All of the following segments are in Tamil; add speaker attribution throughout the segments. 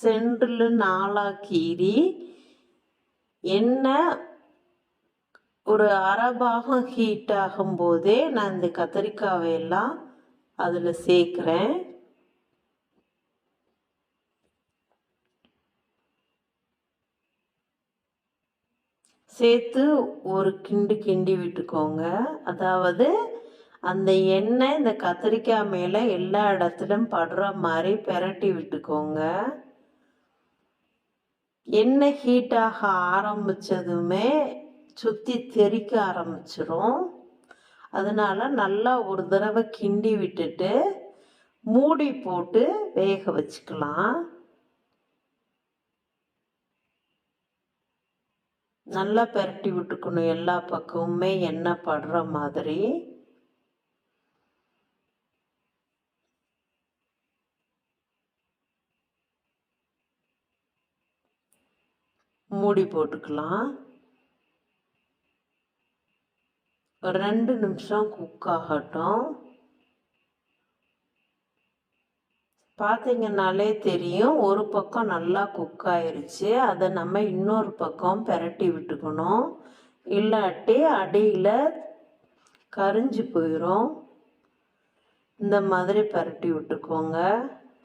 Speaker 1: சென்டரில் 4 கீறி எண்ணெய் ஒரு அரை பாகம் ஹீட் ஆகும்போதே நான் இந்த கத்திரிக்காவை எல்லாம் அதில் சேர்க்குறேன். சேர்த்து ஒரு கிண்டி விட்டுக்கோங்க. அதாவது அந்த எண்ணெய் இந்த கத்திரிக்காய் மேலே எல்லா இடத்துலையும் படுற மாதிரி பெரட்டி விட்டுக்கோங்க. எண்ணெய் ஹீட்டாக ஆரம்பித்ததுமே சுற்றி தெறிக்க ஆரம்பிச்சிரும். அதனால் நல்லா ஒரு தடவை கிண்டி விட்டுட்டு மூடி போட்டு வேக வச்சுக்கலாம். நல்லா பெரட்டி விட்டுக்கணும், எல்லா பக்கமுமே எண்ணெய் படுற மாதிரி. மூடி போட்டுக்கலாம். ஒரு 2 நிமிஷம் குக் ஆகட்டும். பார்த்தீங்கன்னாலே தெரியும், ஒரு பக்கம் நல்லா குக் ஆயிருச்சு. அதை நம்ம இன்னொரு பக்கம் பெரட்டி விட்டுக்கணும், இல்லாட்டி அடியில் கரிஞ்சு போயிடும். இந்த மாதிரி பெரட்டி விட்டுக்கோங்க.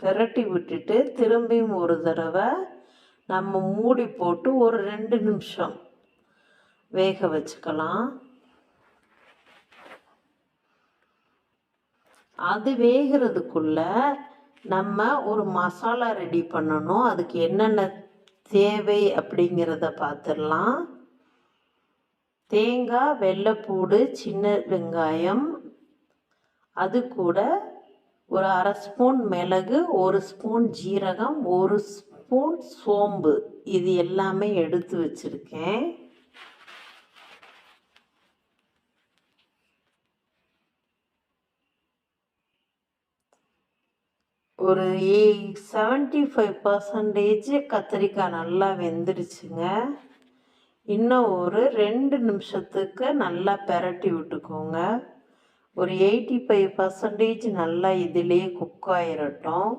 Speaker 1: பெரட்டி விட்டுட்டு திரும்பியும் ஒரு தடவை நம்ம மூடி போட்டு ஒரு 2 நிமிஷம் வேக வச்சுக்கலாம். அது வேகிறதுக்குள்ள நம்ம ஒரு மசாலா ரெடி பண்ணணும். அதுக்கு என்னென்ன தேவை அப்படிங்கிறத பார்த்துடலாம். தேங்காய், வெள்ளைப்பூடு, சின்ன வெங்காயம், அது கூட ஒரு அரை ஸ்பூன் மிளகு, 1 ஸ்பூன் ஜீரகம், 1 ஸ்பூன் சோம்பு, இது எல்லாமே எடுத்து வச்சுருக்கேன். ஒரு 75% கத்திரிக்காய் நல்லா வெந்துடுச்சுங்க. இன்னும் ஒரு 2 நிமிஷத்துக்கு நல்லா பெரட்டி விட்டுக்கோங்க. ஒரு 85% நல்லா இதிலேயே குக் ஆயிரட்டும்.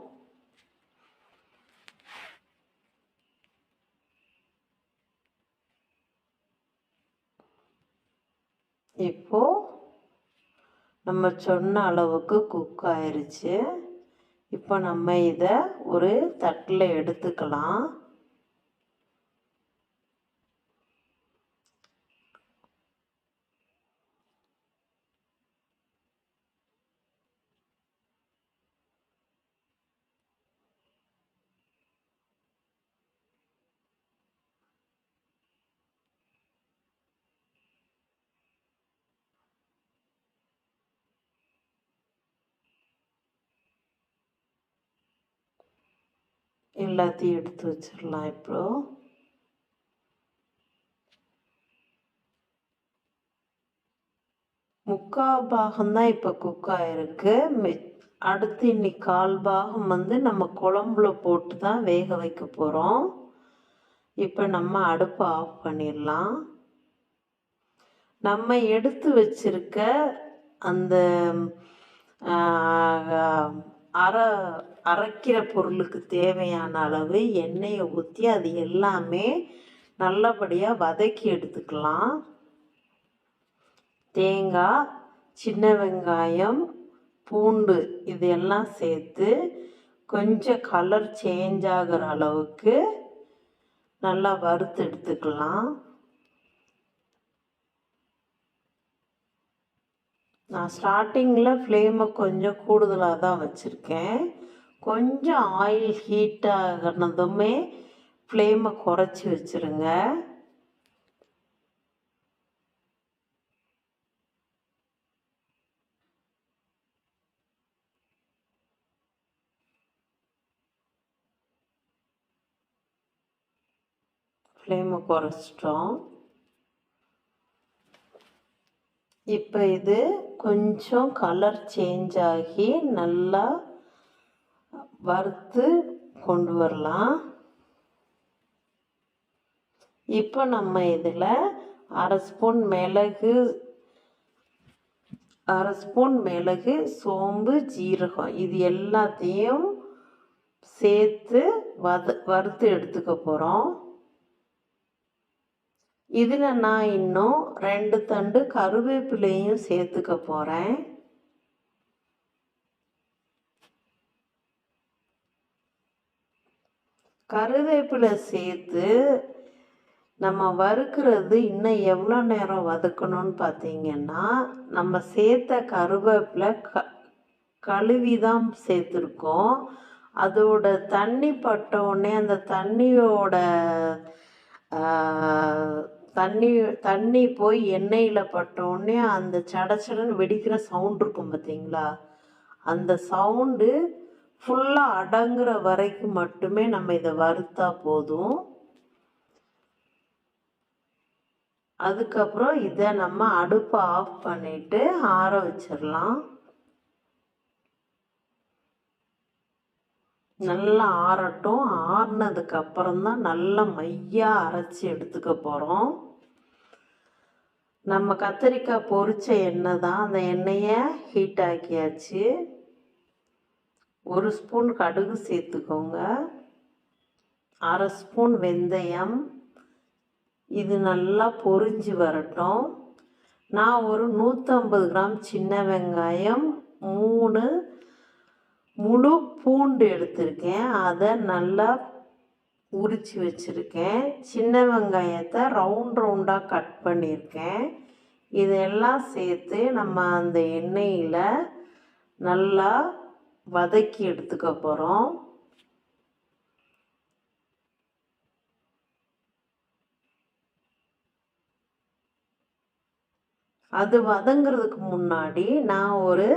Speaker 1: இப்போ நம்ம சொன்ன அளவுக்கு குக் ஆயிருச்சு. இப்போ நம்ம இதை ஒரு தட்டில் எடுத்துக்கலாம். எல்லாத்தையும் எடுத்து வச்சிடலாம். இப்போ முக்கால் பாகம்தான் இப்போ குக் ஆகிருக்கு. அடுத்து இன்னைக்கு 1/4 பாகம் நம்ம குழம்புல போட்டு தான் வேக வைக்க போகிறோம். இப்போ நம்ம அடுப்பை ஆஃப் பண்ணிடலாம். நம்ம எடுத்து வச்சிருக்க அந்த அரைக்கிற பொருளுக்கு தேவையான அளவு எண்ணெயை ஊற்றி அது எல்லாமே நல்லபடியாக வதக்கி எடுத்துக்கலாம். தேங்காய், சின்ன வெங்காயம், பூண்டு இது எல்லாம் சேர்த்து கொஞ்சம் கலர் சேஞ்ச் ஆகிற அளவுக்கு நல்லா வறுத்து எடுத்துக்கலாம். நான் ஸ்டார்டிங்கில் ஃப்ளேமை கொஞ்சம் கூடுதலாக தான் வச்சுருக்கேன். கொஞ்சம் ஆயில் ஹீட் ஆகினதுமே ஃப்ளேமை குறைச்சி வச்சுருங்க. ஃப்ளேமை குறைச்சிட்டோம். இப்போ இது கொஞ்சம் கலர் சேஞ்ச் ஆகி நல்லா வறுத்து கொண்டு வரலாம். இப்போ நம்ம இதில் அரை ஸ்பூன் மிளகு, சோம்பு, ஜீரகம் இது எல்லாத்தையும் சேர்த்து வறுத்து எடுத்துக்க போகிறோம். இதில் நான் இன்னும் 2 தண்டு கருவேப்பிலையும் சேர்த்துக்க போகிறேன். கருவேப்பிலை சேர்த்து நம்ம வறுக்கிறது இன்னும் எவ்வளோ நேரம் வதக்கணும்னு பார்த்தீங்கன்னா, நம்ம சேர்த்த கருவேப்பிலை கழுவி தான் சேர்த்துருக்கோம். அதோட தண்ணி பட்டோடனே அந்த தண்ணியோட தண்ணி போய் எண்ணெயில் பட்டோடனே அந்த சடச்சடன்னு வெடிக்கிற சவுண்ட் இருக்கும் பார்த்தீங்களா, அந்த சவுண்டு ஃபுல்லாக அடங்குற வரைக்கும் மட்டுமே நம்ம இதை வறுத்தா போதும். அதுக்கப்புறம் இதை நம்ம அடுப்பை ஆஃப் பண்ணிட்டு ஆற வச்சிடலாம். நல்லா ஆறட்டும். ஆறினதுக்கு அப்புறம் தான் நல்லா மையாக அரைச்சி எடுத்துக்க போகிறோம். நம்ம கத்திரிக்காய் பொரிச்ச எண்ணெய் தான், அந்த எண்ணெயை ஹீட் ஆக்கியாச்சு. 1 ஸ்பூன் கடுகு சேர்த்துக்கோங்க, 1/2 ஸ்பூன் வெந்தயம். இது நல்லா பொரிஞ்சு வரட்டும். நான் ஒரு 150 கிராம் சின்ன வெங்காயம், 3 முழு பூண்டு எடுத்திருக்கேன், அதை நல்லா உரித்து வச்சுருக்கேன். சின்ன வெங்காயத்தை ரவுண்டாக கட் பண்ணியிருக்கேன். இதெல்லாம் சேர்த்து நம்ம அந்த எண்ணெயில் நல்லா வதக்கி எடுத்துக்க போகிறோம். அது வதங்கிறதுக்கு முன்னாடி நான் ஒரு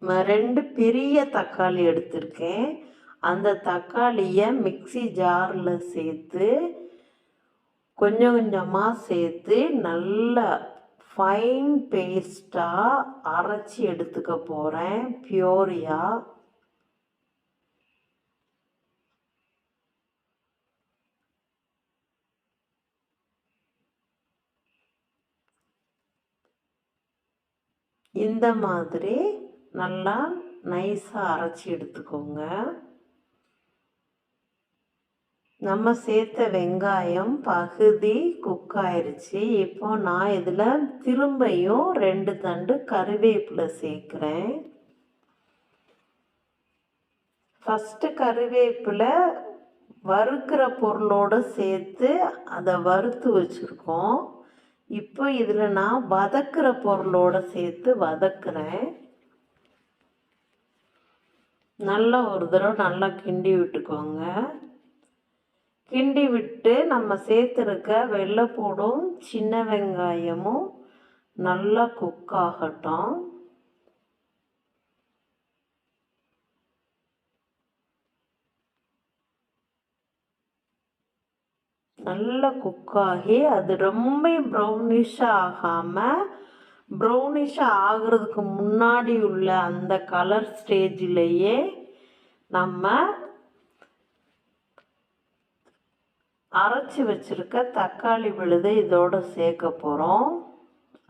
Speaker 1: 2 பெரிய தக்காளி எடுத்திருக்கேன். அந்த தக்காளியை மிக்ஸி ஜாரில் சேர்த்து கொஞ்சம் கொஞ்சமாக சேர்த்து நல்லா ஃபைன் பேஸ்ட்டாக அரைச்சி எடுத்துக்க போகிறேன், பியூரியாக. இந்த மாதிரி நல்லா நைஸாக அரைச்சி எடுத்துக்கோங்க. நம்ம சேர்த்த வெங்காயம் பகுதி குக் ஆயிடுச்சு. இப்போ நான் இதில் திரும்பியும் 2 தண்டு கருவேப்பிலை சேர்க்குறேன். ஃபஸ்ட்டு கருவேப்பிலை வறுக்கிற பொருளோடு சேர்த்து அதை வறுத்து வச்சுருக்கோம். இப்போ இதில் நான் வதக்கிற பொருளோடு சேர்த்து வதக்குறேன். நல்லா ஒரு தடவை நல்லா கிண்டி விட்டுக்கோங்க. கிண்டி விட்டு நம்ம சேர்த்துருக்க வெள்ளைப்பூடும் சின்ன வெங்காயமும் நல்லா குக் ஆகட்டும். நல்லா குக்காகி அது ரொம்ப ப்ரௌனிஷாக ஆகாமல் ப்ரௌனிஷாக ஆகிறதுக்கு முன்னாடி உள்ள அந்த கலர் ஸ்டேஜிலேயே நம்ம அரைச்சி வச்சுருக்க தக்காளி விழுதை இதோடு சேர்க்க போகிறோம்.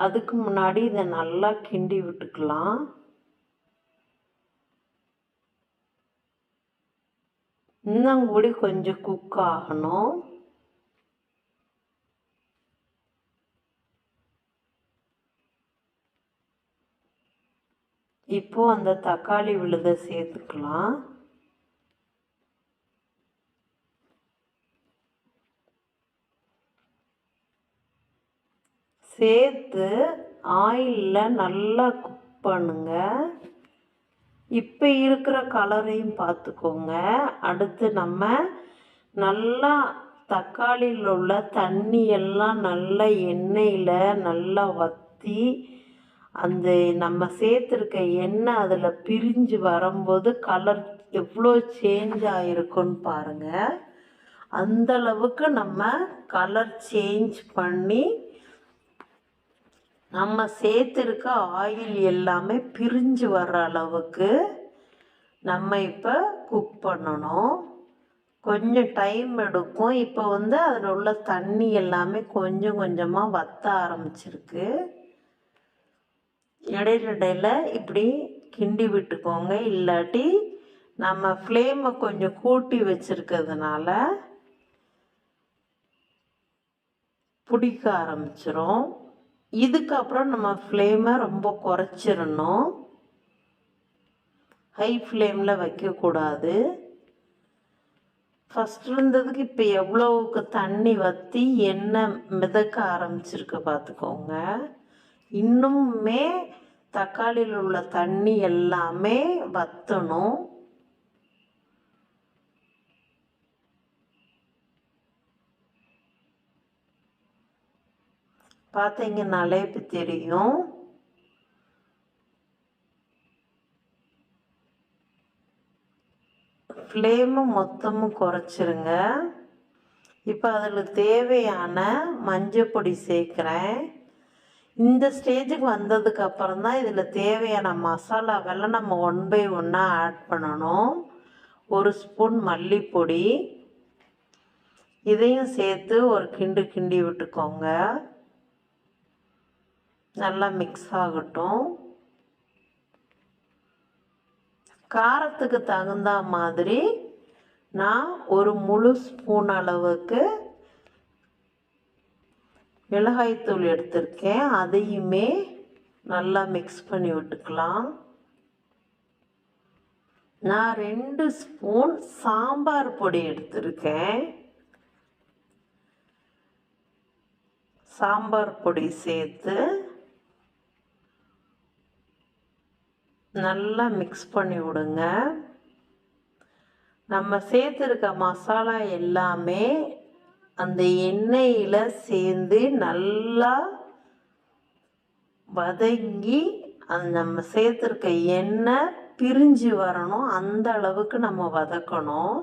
Speaker 1: அதுக்கு முன்னாடி இதை நல்லா கிண்டி விட்டுக்கலாம். இன்னும் கூடி கொஞ்சம் குக் ஆகணும். இப்போ அந்த தக்காளி விழுதை சேர்த்துக்கலாம். சேர்த்து ஆயிலில் நல்லா குக் பண்ணுங்க. இப்போ இருக்கிற கலரையும் பார்த்துக்கோங்க. அடுத்து நம்ம நல்லா தக்காளியில் உள்ள தண்ணி எல்லாம் நல்லா எண்ணெயில் நல்லா வற்றி அந்த நம்ம சேர்த்துருக்க எண்ணெய் அதில் பிரிஞ்சு வரும்போது கலர் எவ்வளோ சேஞ்ச் ஆகிருக்குன்னு பாருங்கள். அந்தளவுக்கு நம்ம கலர் சேஞ்ச் பண்ணி நம்ம சேர்த்துருக்க ஆயில் எல்லாமே பிரிஞ்சு வர்ற அளவுக்கு நம்ம இப்போ குக் பண்ணணும். கொஞ்சம் டைம் எடுக்கும். இப்போ அதில் உள்ள தண்ணி எல்லாமே கொஞ்சம் கொஞ்சமாக வற்ற ஆரம்பிச்சிருக்கு. இடையில இப்படி கிண்டி விட்டுக்கோங்க, இல்லாட்டி நம்ம ஃப்ளேமை கொஞ்சம் கூட்டி வச்சுருக்கிறதுனால பிடிக்க ஆரம்பிச்சிரும். இதுக்கப்புறம் நம்ம ஃப்ளேமை ரொம்ப குறைச்சிடணும். ஹை ஃப்ளேமில் வைக்கக்கூடாது. ஃபஸ்ட் இருந்ததுக்கு இப்போ எவ்வளவுக்கு தண்ணி வற்றி எண்ணெய் மிதக்க ஆரம்பிச்சிருக்கு பார்த்துக்கோங்க. இன்னுமே தக்காளியில் உள்ள தண்ணி எல்லாமே வற்றணும். பார்த்தீங்கன்னாலே இப்போ தெரியும். ஃப்ளேமு மொத்தமும் குறைச்சிருங்க. இப்போ அதில் தேவையான மஞ்சள் பொடி சேர்க்குறேன். இந்த ஸ்டேஜுக்கு வந்ததுக்கு அப்புறம் தான் இதில் தேவையான மசாலாவெல்லாம் நம்ம 1 பை 1 ஆட் பண்ணணும். 1 ஸ்பூன் மல்லிப்பொடி, இதையும் சேர்த்து ஒரு கிண்டு கிண்டி விட்டுக்கோங்க. நல்லா மிக்ஸ் ஆகட்டும். காரத்துக்கு தகுந்த மாதிரி நான் ஒரு முழு ஸ்பூன் அளவுக்கு மிளகாய்த்தூள் எடுத்திருக்கேன். அதையுமே நல்லா மிக்ஸ் பண்ணி விட்டுக்கலாம். நான் 2 ஸ்பூன் சாம்பார் பொடி எடுத்திருக்கேன். சாம்பார் பொடி சேர்த்து நல்லா மிக்ஸ் பண்ணி விடுங்க. நம்ம சேர்த்துருக்க மசாலா எல்லாமே அந்த எண்ணெயில் சேர்ந்து நல்லா வதங்கி அந்த நம்ம சேர்த்துருக்க எண்ணெய் பிரிஞ்சு வரணும். அந்த அளவுக்கு நம்ம வதக்கணும்.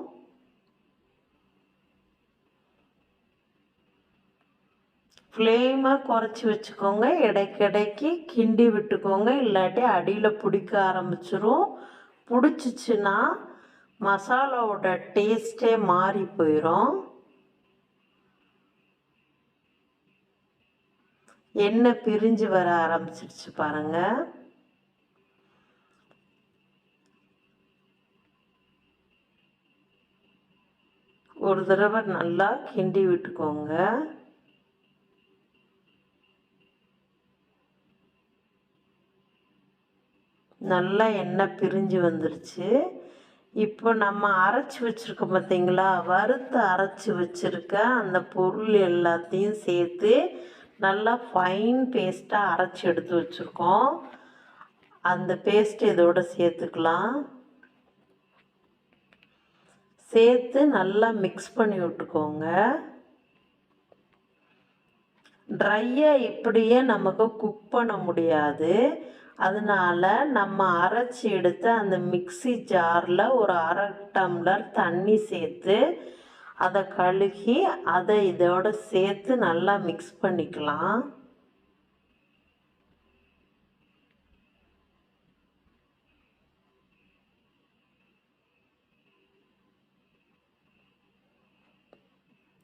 Speaker 1: ஃப்ளேமை குறைச்சி வச்சுக்கோங்க. இடைக்கிடைக்கு கிண்டி விட்டுக்கோங்க, இல்லாட்டி அடியில் பிடிக்க ஆரம்பிச்சிரும். பிடிச்சிச்சின்னா மசாலாவோட டேஸ்ட்டே மாறி போயிடும். எண்ணெய் பிரிஞ்சு வர ஆரம்பிச்சிருச்சு பாருங்க. ஒரு தடவை நல்லா கிண்டி விட்டுக்கோங்க. நல்லா எண்ணெய் பிரிஞ்சு வந்துருச்சு. இப்போ நம்ம அரைச்சி வச்சுருக்கோம் பார்த்தீங்களா, வறுத்து அரைச்சி வச்சுருக்க அந்த பொருள் எல்லாத்தையும் சேர்த்து நல்லா ஃபைன் பேஸ்ட்டாக அரைச்சி எடுத்து வச்சுருக்கோம். அந்த பேஸ்ட் இதோட சேர்த்துக்கலாம். சேர்த்து நல்லா மிக்ஸ் பண்ணி விட்டுக்கோங்க. ட்ரையாக இப்படியே நமக்கு குக் பண்ண முடியாது. அதனால நம்ம அரைச்சி எடுத்த அந்த மிக்ஸி ஜாரில் ஒரு 1/2 டம்ளர் தண்ணி சேர்த்து அதை கழுகி அதை இதோட சேர்த்து நல்லா மிக்ஸ் பண்ணிக்கலாம்.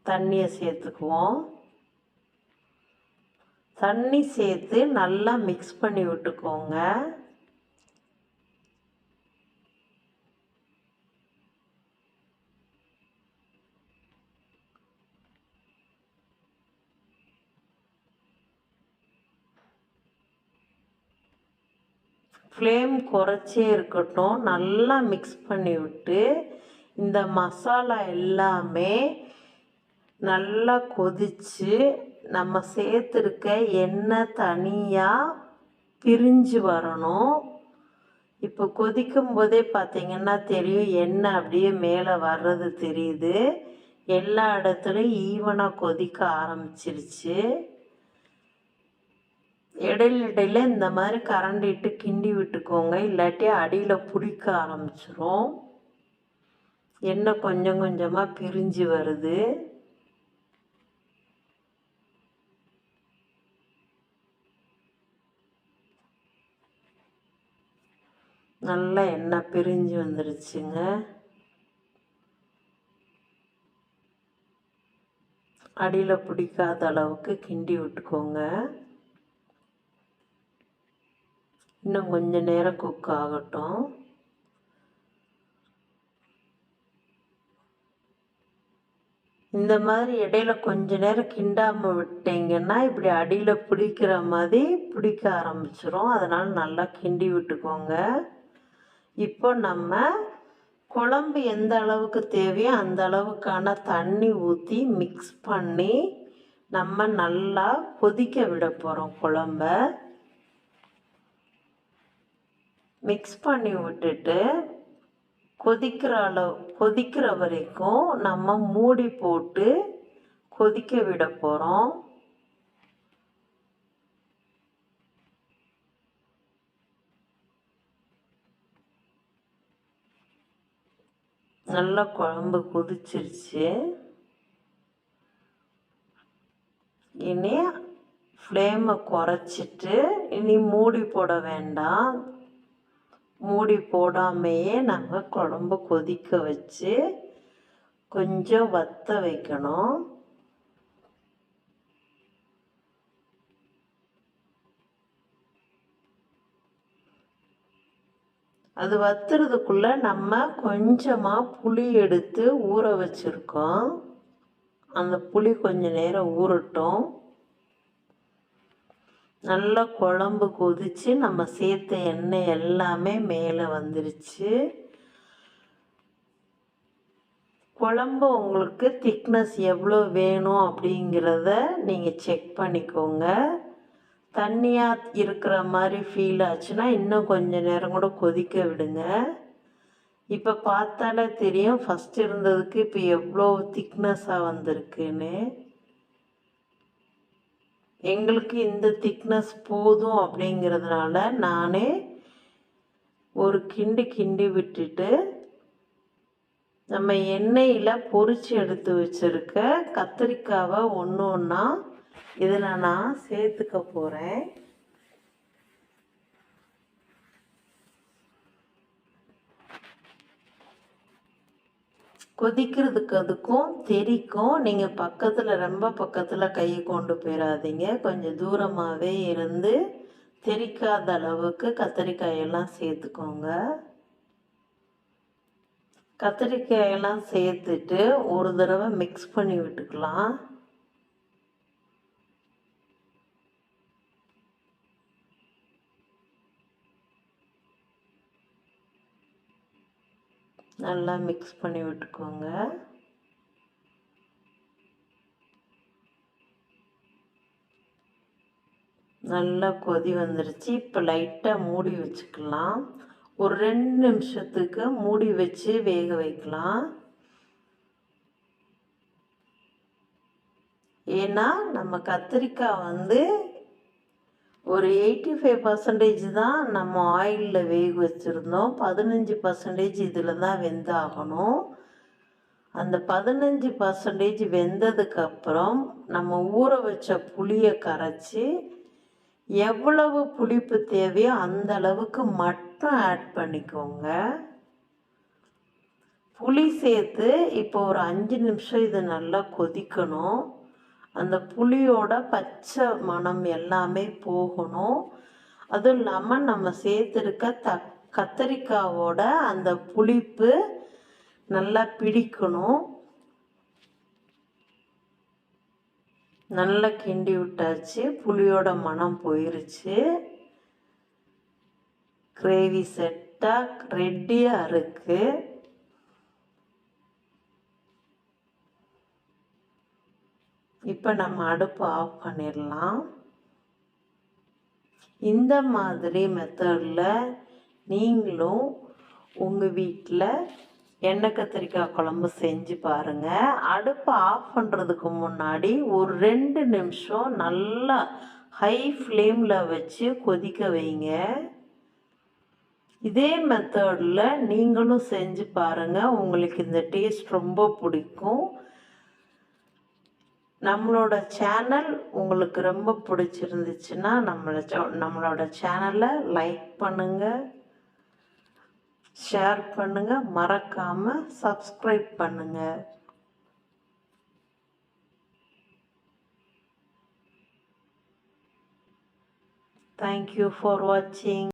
Speaker 1: தண்ணியை சேர்த்துக்குவோம். தண்ணி சேர்த்து நல்லா மிக்ஸ் பண்ணி விட்டுக்கோங்க. ஃப்ளேம் குறைச்சே இருக்கட்டும். நல்லா மிக்ஸ் பண்ணி விட்டு இந்த மசாலா எல்லாமே நல்லா கொதித்து நம்ம சேர்த்துருக்க எண்ணெய் தனியாக பிரிஞ்சு வரணும். இப்போ கொதிக்கும் போதே பார்த்திங்கன்னா தெரியும், எண்ணெய் அப்படியே மேலே வர்றது தெரியுது. எல்லா இடத்துலையும் ஈவனாக கொதிக்க ஆரம்பிச்சிருச்சு. இடையில இந்த மாதிரி கரண்டிட்டு கிண்டி விட்டுக்கோங்க, இல்லாட்டி அடியில் பிடிக்க ஆரம்பிச்சிரும். எண்ணெய் கொஞ்சம் கொஞ்சமாக பிரிஞ்சு வருது. நல்லா எண்ணெய் பிரிஞ்சு வந்துருச்சுங்க. அடியில் பிடிக்காத அளவுக்கு கிண்டி விட்டுக்கோங்க. இன்னும் கொஞ்சம் நேரம் குக் ஆகட்டும். இந்த மாதிரி இடையில கொஞ்ச நேரம் கிண்டாமல் விட்டீங்கன்னா இப்படி அடியில் பிடிக்கிற மாதிரி பிடிக்க ஆரம்பிச்சிரும். அதனால் நல்லா கிண்டி விட்டுக்கோங்க. இப்போ நம்ம குழம்பு எந்த அளவுக்கு தேவையோ அந்த அளவுக்கான தண்ணி ஊற்றி மிக்ஸ் பண்ணி நம்ம நல்லா கொதிக்க விட போகிறோம். குழம்ப மிக்ஸ் பண்ணி விட்டுட்டு கொதிக்கிற வரைக்கும் நம்ம மூடி போட்டு கொதிக்க விட போகிறோம். நல்லா குழம்பு கொதிச்சிருச்சு. இனி ஃப்ளேமை குறைச்சிட்டு இனி மூடி போட வேண்டாம். மூடி போடாமையே நம்ம குழம்பு கொதிக்க வச்சு கொஞ்சம் வத்த வைக்கணும். அது வத்துறதுக்குள்ள நம்ம கொஞ்சமாக புளி எடுத்து ஊற வச்சுருக்கோம். அந்த புளி கொஞ்சம் நேரம் ஊறட்டும். நல்லா குழம்பு கொதித்து நம்ம சேர்த்த எண்ணெய் எல்லாமே மேலே வந்துருச்சு. குழம்பு உங்களுக்கு திக்னஸ் எவ்வளோ வேணும் அப்படிங்கிறத நீங்கள் செக் பண்ணிக்கோங்க. தண்ணியாக இருக்கிற மாதிரி ஃபீல் ஆச்சுன்னா இன்னும் கொஞ்சம் நேரம் கூட கொதிக்க விடுங்க. இப்போ பார்த்தாலே தெரியும் ஃபஸ்ட் இருந்ததுக்கு இப்போ எவ்வளோ திக்னஸாக வந்திருக்குன்னு. எங்களுக்கு இந்த திக்னஸ் போதும் அப்படிங்கிறதுனால நானே ஒரு கிண்டி விட்டுட்டு நம்ம எண்ணெயில் பொரிச்சு எடுத்து வச்சுருக்க கத்திரிக்காவை ஒன்று ஒன்றா இதில் நான் சேர்த்துக்க போகிறேன். கொதிக்கிறதுக்கு அதுக்கும் தெரிக்கும். நீங்கள் ரொம்ப பக்கத்தில் கையை கொண்டு போயிடாதீங்க. கொஞ்சம் தூரமாகவே இருந்து தெரிக்காத அளவுக்கு கத்திரிக்காயெல்லாம் சேர்த்துக்கோங்க. கத்திரிக்காயெல்லாம் சேர்த்துட்டு ஒரு தடவை மிக்ஸ் பண்ணி விட்டுக்கலாம். நல்லா மிக்ஸ் பண்ணி விட்டுக்கோங்க. நல்லா கொதி வந்துருச்சு. இப்போ லைட்டாக மூடி வச்சுக்கலாம். ஒரு 2 நிமிஷத்துக்கு மூடி வச்சு வேக வைக்கலாம். ஏன்னா நம்ம கத்திரிக்காய் ஒரு 85% தான் நம்ம ஆயிலில் வேக வச்சுருந்தோம். 15% இதில் தான் வெந்தாகணும். அந்த 15% வெந்ததுக்கப்புறம் நம்ம ஊற வச்ச புளியை கரைச்சி எவ்வளவு புளிப்பு தேவையோ அந்த அளவுக்கு மட்டும் ஆட் பண்ணிக்கோங்க. புளி சேர்த்து இப்போ ஒரு 5 நிமிஷம் இது நல்லா கொதிக்கணும். அந்த புளியோட பச்சை மணம் எல்லாமே போகணும். அதுவும் இல்லாமல் நம்ம சேர்த்துருக்க கத்திரிக்காவோட அந்த புளிப்பு நல்லா பிடிக்கணும். நல்லா கிண்டி விட்டாச்சு. புளியோட மனம் போயிருச்சு. கிரேவி செட்டாக ரெடியாக இருக்குது. இப்போ நம்ம அடுப்பு ஆஃப் பண்ணிடலாம். இந்த மாதிரி மெத்தடில் நீங்களும் உங்கள் வீட்டில் எண்ணெய் கத்திரிக்காய் குழம்பு செஞ்சு பாருங்கள். அடுப்பை ஆஃப் பண்ணுறதுக்கு முன்னாடி ஒரு 2 நிமிஷம் நல்லா ஹை ஃப்ளேமில் வச்சு கொதிக்க வைங்க. இதே மெத்தடில் நீங்களும் செஞ்சு பாருங்கள். உங்களுக்கு இந்த டேஸ்ட் ரொம்ப பிடிக்கும். நம்மளோட சேனல் உங்களுக்கு ரொம்ப பிடிச்சிருந்துச்சுன்னா நம்மளோட சேனலை லைக் பண்ணுங்கள், ஷேர் பண்ணுங்கள், மறக்காமல் சப்ஸ்கிரைப் பண்ணுங்கள். Thank you for watching.